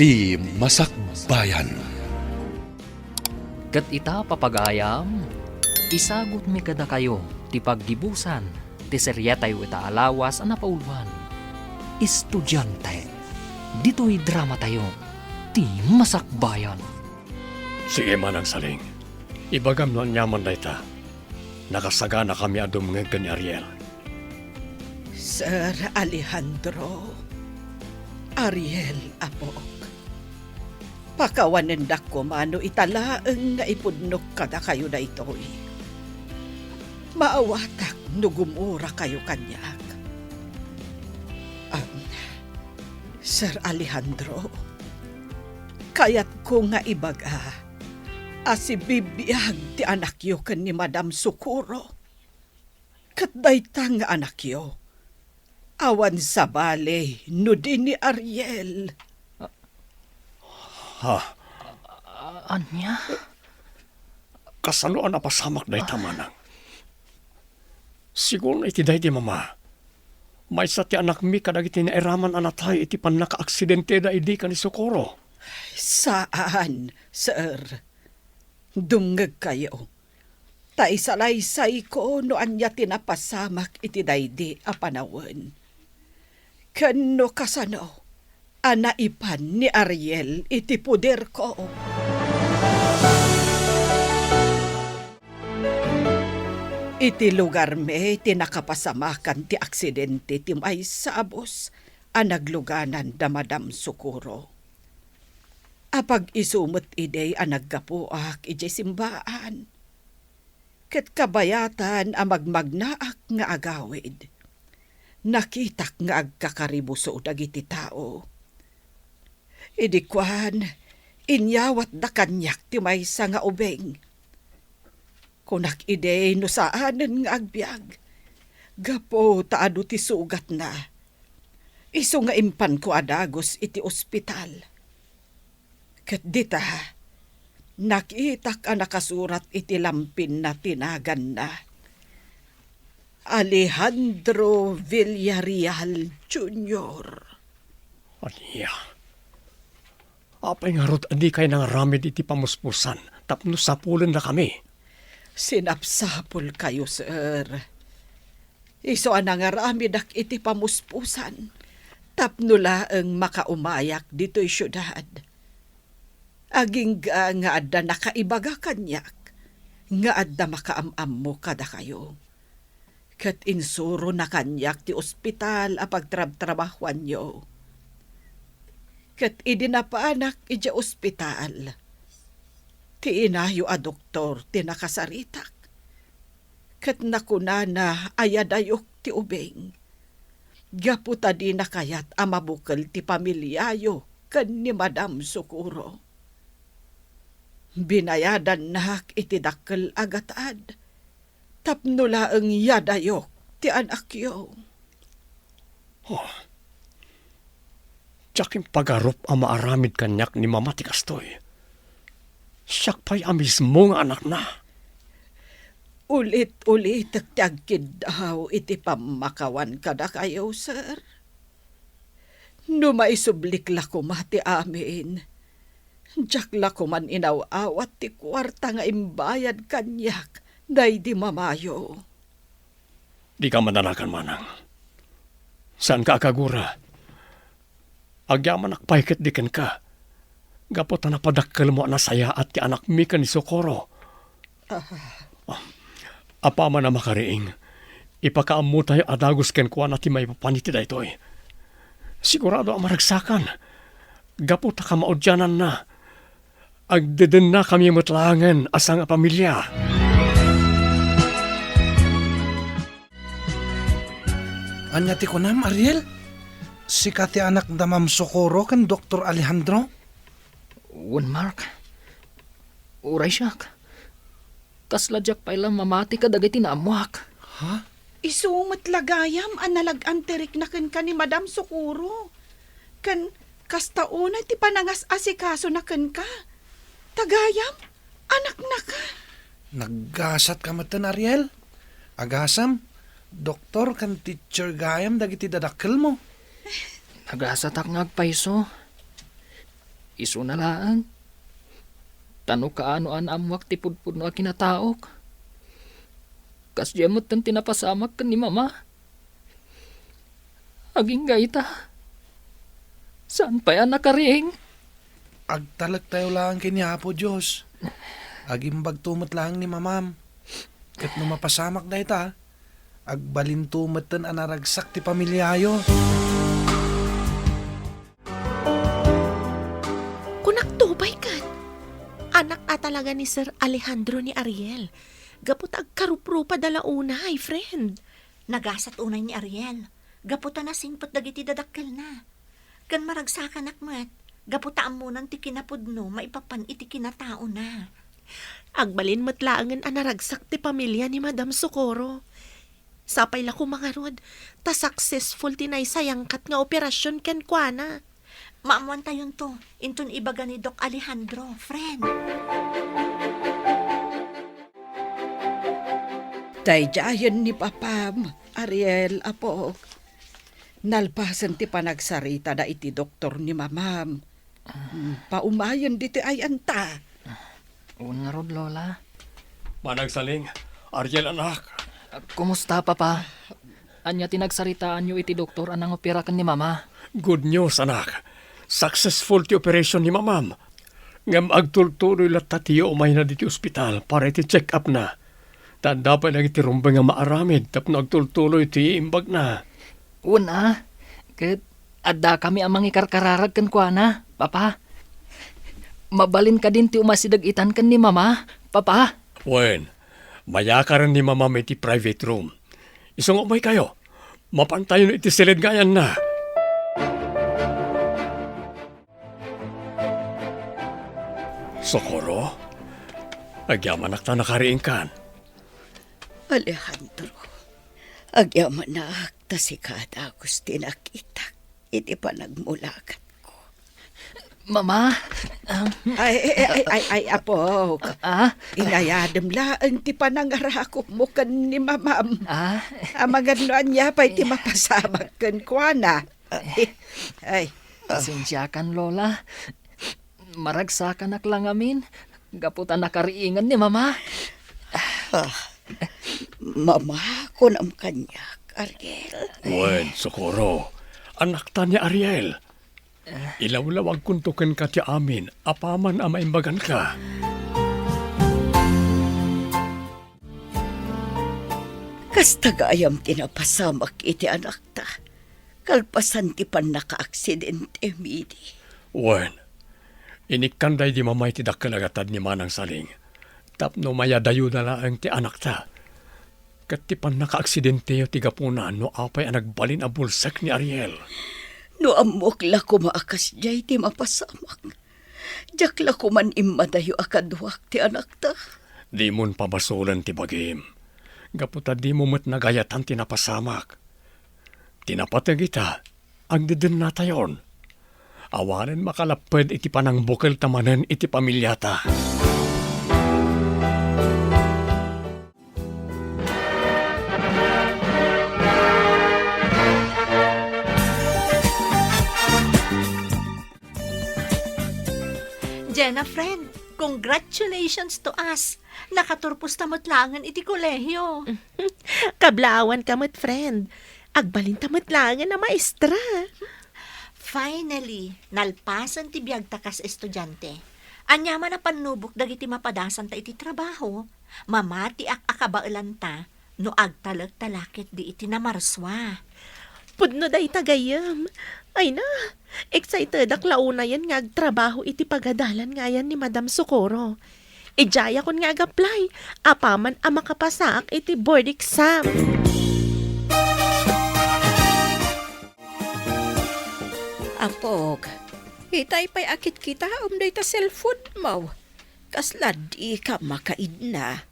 Ti Masakbayan. Kat ita papagayam, isagot mi kada kayo, ti paggibusan, ti serya tayo ita alawas ang napaulwan. Estudyante, dito'y drama tayo, ti Masakbayan. Sige manang saling. Ibagam no nyaman na ita. Nakasagana kami adumngeg ni Ariel. Sir Alejandro, Ariel apok. Pakawanen ko mano italaeng nga ipudnok kada kayo na ito'y. Maawatak no gumura kayo kanyak. Sir Alejandro, kayat ko nga ibaga, asibibiyag ti anak yo ken ni Madam Sukuro. Kat dayta nga anak yo, awan sa bale, no din ni Ariel. Ha? Anya? Kasanoan na pasamak na ita manang. Siguro na iti day di mama. May sa ti anak mi kadagiti na eraman anatay iti pan naka-aksidente da idi ka ni Socorro. Saan, sir? Dumngeg kayo. Taisalaysay ko no anya tinapasamak iti daydi a panawen. Kano kasano, anaipan ni Ariel iti puder ko. Iti lugar me tinakapasamakan ti aksidente ti may sabos a nagluganan da Madam Sukuro. Apag isumot ide a naggapuak ije simbaan. Ket kabayatan a magmagnaak nga agawid. Nakitak nga agkakaribuso dagiti tao. Idikwan, inyawat da kanyak ti maysa nga ubeng. Kunak ide no saanen nga agbyag. Gapo taado ti sugat na. Iso nga impan ko adagos iti ospital. Ket dita, nakitak a nakasurat iti lampin na tinagan na. Alejandro Villarreal Jr. Aniya. Apay nga rod adi kay nang ramid iti pamuspusan tapno sapulen na kami. Sinapsapol kayo, sir. Iso anangaramid ak iti pamuspusan. Tapno laeng makaumayak dito'y syudad. Aging nga adda nakaibaga kanyak. Nga adda makaamam mo kada kayo. Kat insuro na kanyak ti ospital a pagtrab-trabahuan nyo. Kat idinapaanak ija ospital. Ti inayo a doktor ti nakasaritak. Kat nakuna na ayadayok ti ubeng. Gaputa di na kayat a mabukal ti pamilyayo kan ni Madam Sukuro. Binayadan nak iti dakkel agatad. Tapno laeng yadayok ti anak yo. Oh. Tsaking pagarup ang maaramid kanyak ni Mama ti kastoy. Siyak pa'y mismo nga anak na. Ulit-ulit agtagkid daw iti pamakawan kada kayo, sir. No maisublik la ko mati amin. Diyak la ko man inaw-awat ti kwarta nga imbayad kanyak day di mamayo. Di ka mananakan manang. Saan ka akagura? Agyaman akpayket diken ka. Gapot na napadakkel mo na saya at ti anak mi ka ni Socorro. Apa man na makariing, ipakaammo tayo adagos ken kuha na ti may papaniti da ito'y. Sigurado ang maragsakan. Gapot ka maudyanan na. Agdeden na kami mutlangan asang pamilya. Anya ti kunam, Ariel? Si kati anak da Ma'am Socorro kan Dr. Alejandro? Wan Mark. Uray siyak. Kasladyak pa ilang mamati ka dagiti na amuak. Ha? Isumot lagayam analag anterik na kan ni Madam Sukuro. Kan kastauna ti panangas asikaso na kan ka. Tagayam, anak na ka. Naggasat ka matan, Ariel? Agasam, doktor kan teacher gayam dagiti dadakkel mo. Nagasatak nga agpaiso. Isu na lang. Tano kaano an amwak tipudpud no akinataok. Kas jemot tan tinapasamak kan ni mama. Aging gaita. Saan pa yan nakariing? Agtalag tayo lang kinihapo, Diyos. Agimbag tumot lang ni mamam. Kat no mapasamak na ita, agbalin tumatan anaragsak ti pamilyayo. Kunaktubay kat. Anak talaga ni Sir Alejandro ni Ariel. Gapot agkarupro pa dalauna, ay friend. Nagasat unay ni Ariel. Gaputa na singpot dagiti dadakkel na. Kan maragsakan akmat, gaputa amunan ti kinapudno, maipapan iti kinatao na. Agbalin matlaangan anaragsak ti pamilya ni Madam Socorro. Sapay la ko mga rod, ta successful tinay sayangkat nga operasyon ken kuana. Maamuan tayon to, inton ibaga ni Doc Alejandro, friend. Daydayan ni Papam, Ariel, Apog. Nalpasan ti panagsarita da iti doktor ni Mamam. Paumayan diti ay anta. Un nga rod, Lola. Managsaling, Ariel anak. Kumusta, Papa? Anya tinagsaritaan niyo iti doktor anang opera kan ni mama. Good news, anak. Successful ti operation ni mamam. Ngam agtultuloy latta tiyo umay na diti ospital para iti check up na. Tanda pa nang iti rumbang nga maaramid tapno agtultuloy ti imbag na. Una, ket adda kami amang ikarkararag kan kuana, Papa. Mabalin ka din ti umasidag-itan kan ni mama, Papa. Wen, mayakaran ni mamam iti private room. Isang umay kayo. Mapantayon iti silid gayan na. Socorro, agyaman akta nakariing kan. Alejandro, agyaman na akta si kada Agustin nakita. Iti panagmulakat ko. Mama, Ay, Apog. Inayadam laang ti panangarakop mo kan ni Mamam. Amaganuan niya pa iti mapasamak kan kuana. Ay, pasensya kan, Lola. Maragsakan lang amin. Gaputan nakariingan ni mama. Mama, kunam kanyak, Ariel. Wen, Socorro, anak ta ni Ariel. Ilaw-lawag kuntukan ka ti amin, apaman amaimbagan ka. Kas tagayam tinapasamak iti anak ta. Kalpasan ti pan naka-aksidente, Midi. Wen, inikanday di mamay ti dakalagatad ni Manang Saling. Tapno mayadayo na lang ti anak ta. Kat ti pan naka-aksidente ti gapunan no apay ang nagbalin a bulsak ni Ariel. No amok la kumaakas jay ti mapasamak. Jak la kuman imadayo akadwak ti anak ta. Di mon pabasulan ti bagim. Gaputa di mo met nagayatan ti napasamak. Tinapatag kita, ang didin na tayon. Awanen makalapad iti panang bukal tamanan iti pamilyata. Jenna, friend, congratulations to us. Nakaturpos tamot langan iti kolehyo. Kablawan kamot friend. Agbalin tamot langan na maestra. Finally, nalpasan ti biyag takas estudyante. Anyaman na panubok dagiti mapadasan ta iti trabaho. Mamati akabailan ta no agtalag talakit di iti namarswa. Pudno day tagayam. Ay na, excited ak launa yan nga agtrabaho iti pagadalan nga yan ni Madam Socorro. Ijaya kon nga ag-apply, apaman ang makapasaak iti board exam. Apog, itay pa'y akit kita umday ta cellphone mo. Kaslad di ka makaid na.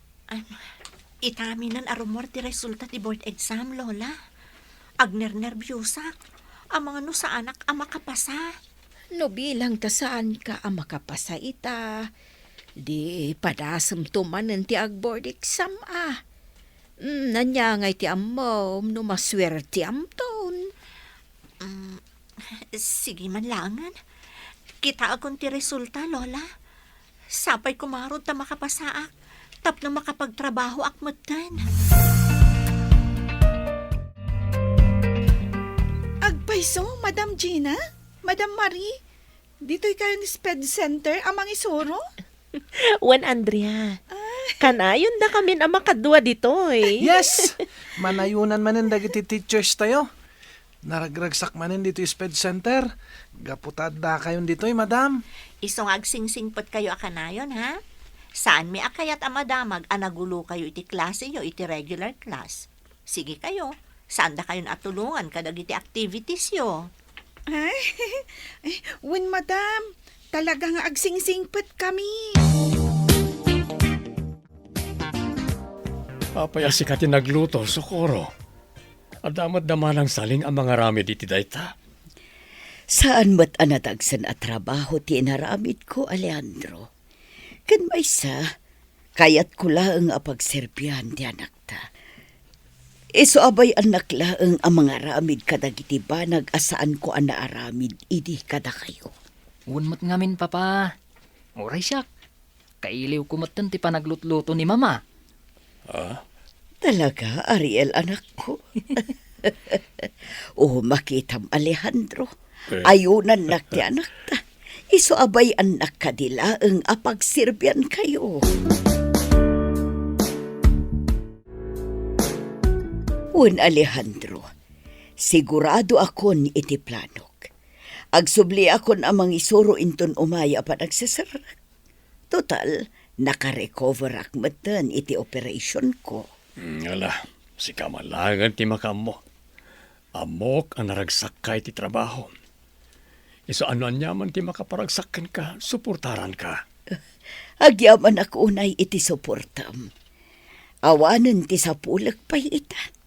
Itaminan arumor ti resulta ti board exam, Lola. Agner-nervyosa. Ang mga no sa anak ang makapasa. No bilang ta saan ka ang makapasa ita. Di padasam tumanan ti agboard exam Nanyangay ti amom no maswerte amton. Sige man langan. Kita akong ti resulta, Lola. Sapay kumarod ta makapasaak. Tapno makapagtrabaho akmutan. Agpaiso, Madam Gina, Madam Marie, dito'y kayo ni Sped Center amang isuro? Wan Andrea, kanayon na kami na makadua dito eh. Yes! Manayunan manin dagiti teachers tayo. Naragragsak manin dito yung SPED Center. Gaputad da kayon dito madam. Isong agsingsingpot kayo akanayon, ha? Saan mi akayat ang madamag anagulo kayo iti klase nyo, iti regular class? Sige kayo, saan da kayo natulungan kadag iti activities yo? Ay, wen Madam, talagang agsingsingpet kami. Apaya si kati nagluto, Socorro. Adamat daman ang saling ang mga rami diti dayta. Saan mat anatagsan at trabaho ti inaramid ko, Alejandro? Kan may sa, kayat ko laang apagserbihan ti anak ta. Iso abay anak laang ang mga ramid kadagiti banag asaan ko ang naaramid, idi kada kayo. Unmat ngamin, papa. Oray siyak. Kailiw kumatan ti panaglutluto ni mama. Talaga, Ariel, anak ko. Makitam, Alejandro. Ayunan nak ti anak ta. Iso abay anak kadilaang apagsirbyan kayo. Alejandro, sigurado akon iti planok. Agsubli akon amang isuro inton umaya pa nagsasara. Total, nakarecover akmatan iti operation ko. Ala, si kamalangan ti makamo. Amok ang naragsak ka iti trabaho. Iso ano anyaman ti makaparagsakan ka, suportaran ka. Agyaman ako unay iti suportam. Awanan ti sapulak pa'y ita.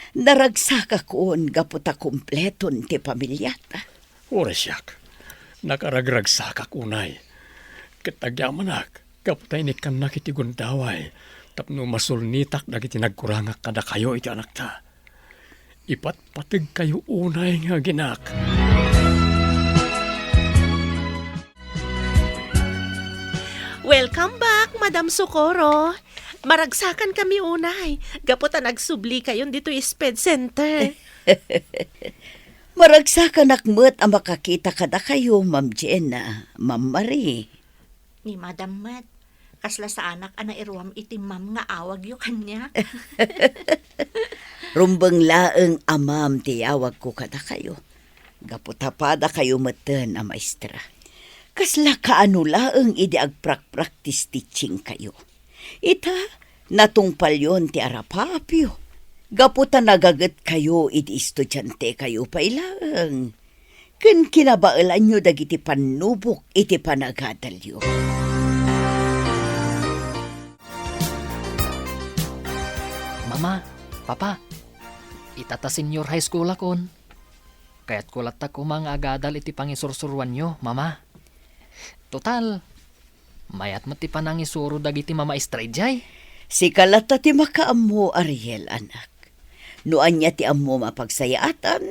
Naragsak akoon gaputa kumpleton ti pamilyata. Oresyak, nakaragragsak unay. Kitagyaman kaputay ni kanak iti gundaway. Tapno masulnitak dagiti nagkurangak kada kayo iti anak ta. Ipatpatig kayo unay nga ginak. Welcome back, Madam Socorro. Maragsakan kami unay. Gaputa nagsubli kayon dito yung SPED Center. Maragsakan akmet ang makakita kada kayo, Ma'am Jenna, Ma'am Marie. Ni Madam Mat, kasla sa anak ana iruam iti mam nga awag yo kanya. Rumbang laeng amam tiyawag ko kada kayo. Gaputapada kayo matan a maestra. Kasla kaano laeng idi agprak-practice teaching kayo. Ita, natungpal yon ti arapapyo. Gaputa nagagat kayo idi estudyante kayo pa ilang. Ken kinabaalan nyo dagiti panubok iti panagadalyo. Mama, papa, itata senior high school akon. Kaya't kulat ko mga agadal iti pangisursuruan nyo, mama. Total, mayat mo ti panangisuro dagiti mama estrejay. Si kalata ti makaammo, Ariel, anak. Noan niya ti ammo mapagsayaatan.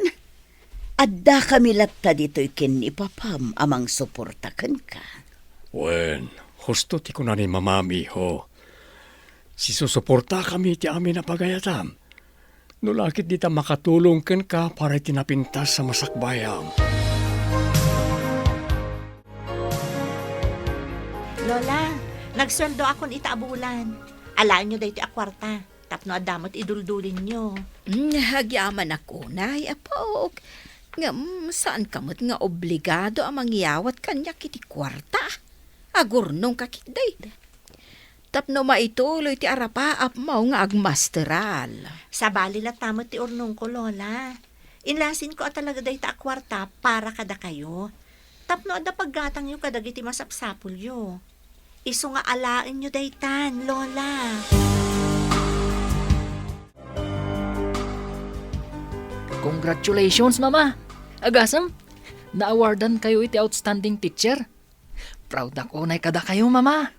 Adda kami latta dito'y ken ni papam amang suportakan ka. Wen, husto ti kunani mamami ho. Si susuporta kami ti amin na pagayatam. Nulakit di ta makatulong ken ka para tinapintas sa masakbayam. Lola, nagsweldo akon itaabulan. Alaan nyo dahi ti akwarta. Tapno adamot iduldulin nyo. Hagyaman ako, nay, apok. Nga, saan kamot nga obligado ang mangyawat kanya kiti kwarta? Agurnong kakitday. Tapno maituloy ti arapaap mo nga agmasteral. Sa bali la tamot ti urnong ko, Lola. Inlasin ko at talaga dahi ta akwarta para kada kayo. Tapno adda paggatang nyo kadag iti masapsapul yo. Iso nga alain nyo daytan, Lola. Congratulations, mama. Agasam, na-awardan kayo iti outstanding teacher. Proud ako na kada kayo, mama.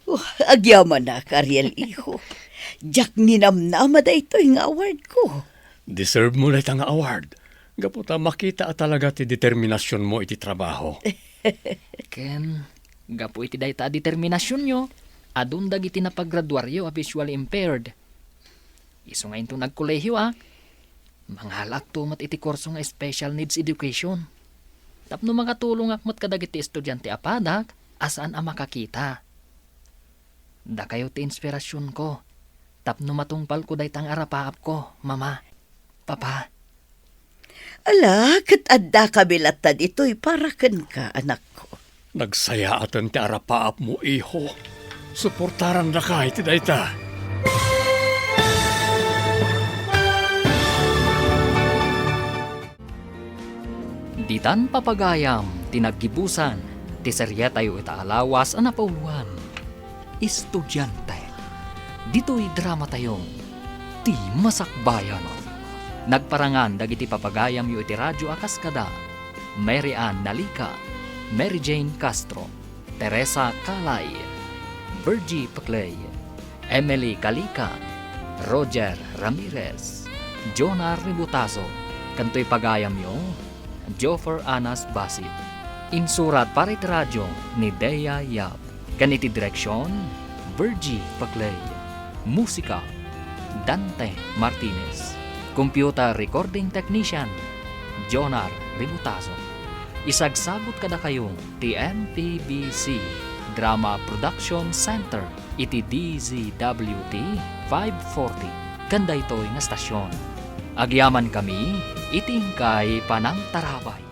Agyaman na, Ariel, iho. Jak ninamnama da ito yung award ko. Deserve mo na itang award. Gaputa makita at talaga ti determinasyon mo iti trabaho. Ken, gapo iti dayta a determinasyon nyo. Adun dagiti na paggraduaryo a visually impaired. Iso nga into nagkolehiyo Manghalak tumat iti kurso nga special needs education. Tapno makatulong akmat kadagiti estudyante apadak, asaan a makakita. Da kayo ti inspirasyon ko. Tapno matungpal ko daytang arapaap ko, mama, papa. Ala, kat adda kabilatan ito'y para ken ka, anak ko. Nagsaya atan ti arapaap mo, iho. Suportaran na ka iti dayta. Ditan papagayam, tinaggibusan, ti seryetayo ita alawas a napauluan. Estudyante. Dito'y drama tayo, ti masakbayan. Nagparangan dagiti papagayam yu iti radyo akaskada. Mary Ann Nalica, Mary Jane Castro, Teresa Calay, Virgie Paclay, Emily Calica, Roger Ramirez, Jonah Ributaso, kanto'y pagayam yu, Joffer Anas Basit. Insurat para iti radyo ni Dea Yap. Kaniti direksyon, Virgie Paclay. Musika, Dante Martinez. Computer Recording Technician, Jonar Ributaso. Isagsagot kada kayo ti MPBC Drama Production Center iti DZWT 540 kanda ito'y nga stasyon. Agyaman kami, iting kay Panang Tarabay.